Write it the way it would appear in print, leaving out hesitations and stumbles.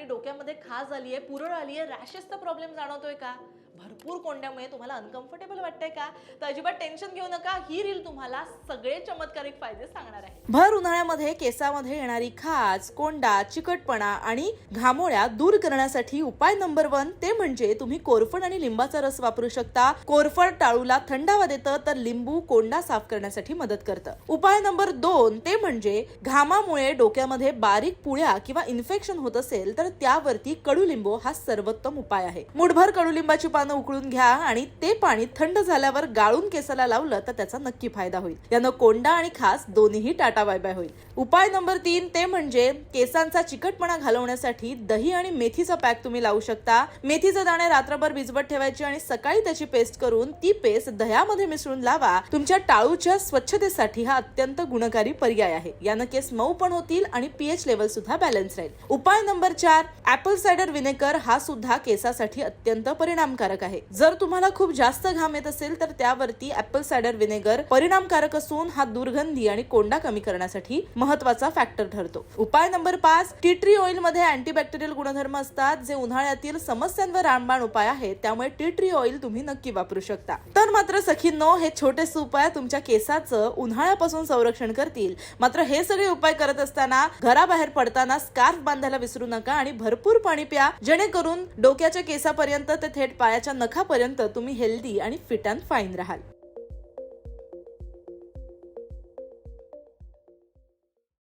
आणि डोक्यामध्ये खाज आलीये, पुरळ आलीये, रॅशेसचा प्रॉब्लेम जाणवतोय का, भरपूर कोंड्यामुळे तुम्हाला अनकम्फर्टेबल वाटतंय का, तर अजिबात टेन्शन घेऊ नका. ही रील तुम्हाला सगळे चमत्कारिक फायदे सांगणार आहे. भर उन्हाळ्यामध्ये केसामध्ये येणारी खाज, कोंडा, चिकटपणा आणि घामोळ्या दूर करण्यासाठी उपाय नंबर 1 ते म्हणजे तुम्ही कोरफड आणि लिंबाचा रस वापरू शकता. कोरफड टाळूला थंडावा देतं, तर लिंबू कोंडा साफ करण्यासाठी मदत करतं. उपाय नंबर 2 ते म्हणजे घामामुळे डोक्यामध्ये बारीक पुळ्या किंवा इन्फेक्शन होत असेल तर त्यावरती कडुलिंबू हा सर्वोत्तम उपाय आहे. मुठभर कडुलिंबाची पानं उकळून घ्या आणि ते पाणी थंड झाल्यावर गाळून केसाला लावलं तर त्याचा नक्की फायदा होईल. यानं कोंडा आणि खास दोन्हीही टाटा बाय बाय होईल. उपाय नंबर 3 ते म्हणजे केसांचा चिकटपणा घालवण्यासाठी दही आणि मेथीचा पॅक तुम्ही लावू शकता. मेथीचे दाणे रात्रभर भिजवत ठेवायचे आणि सकाळी त्याची पेस्ट करून ती पेस्ट दह्यामध्ये मिसळून लावा. तुमच्या टाळूच्या स्वच्छतेसाठी हा अत्यंत गुणकारी पर्याय आहे. यानं केस मऊ पण होतील आणि पीएच लेवल सुद्धा बॅलन्स राहील. उपाय नंबर 4 ऍपल सायडर व्हिनेगर हा सुद्धा केसासाठी अत्यंत परिणामकारक आहे. जर तुम्हाला खूप जास्त घाम येत असेल तर त्यावरती ऍपल सायडर व्हिनेगर परिणामकारक असून हा दुर्गंधी आणि कोंडा कमी करण्यासाठी महत्वाचा फॅक्टर ठरतो. उपाय नंबर 5 टी ट्री ऑइल मध्ये अँटीबॅक्टेरियल गुणधर्म असतात, जे उन्हाळ्यातील समस्यांवर रामबाण उपाय आहेत. त्यामुळे टी ट्री ऑइल तुम्ही नक्की वापरू शकता. तर मात्र सखींनो, हे छोटेसे उपाय तुमच्या केसाचं उन्हाळ्यापासून संरक्षण करतील. मात्र हे सगळे उपाय करत असताना घराबाहेर पडताना स्कार्फ बांधायला विसरू नका आणि भरपूर पाणी प्या, जेणेकरून डोक्याच्या केसापर्यंत ते थेट पायाच्या नखापर्यंत तुम्ही हेल्दी आणि फिट अँड फाईन राहाल.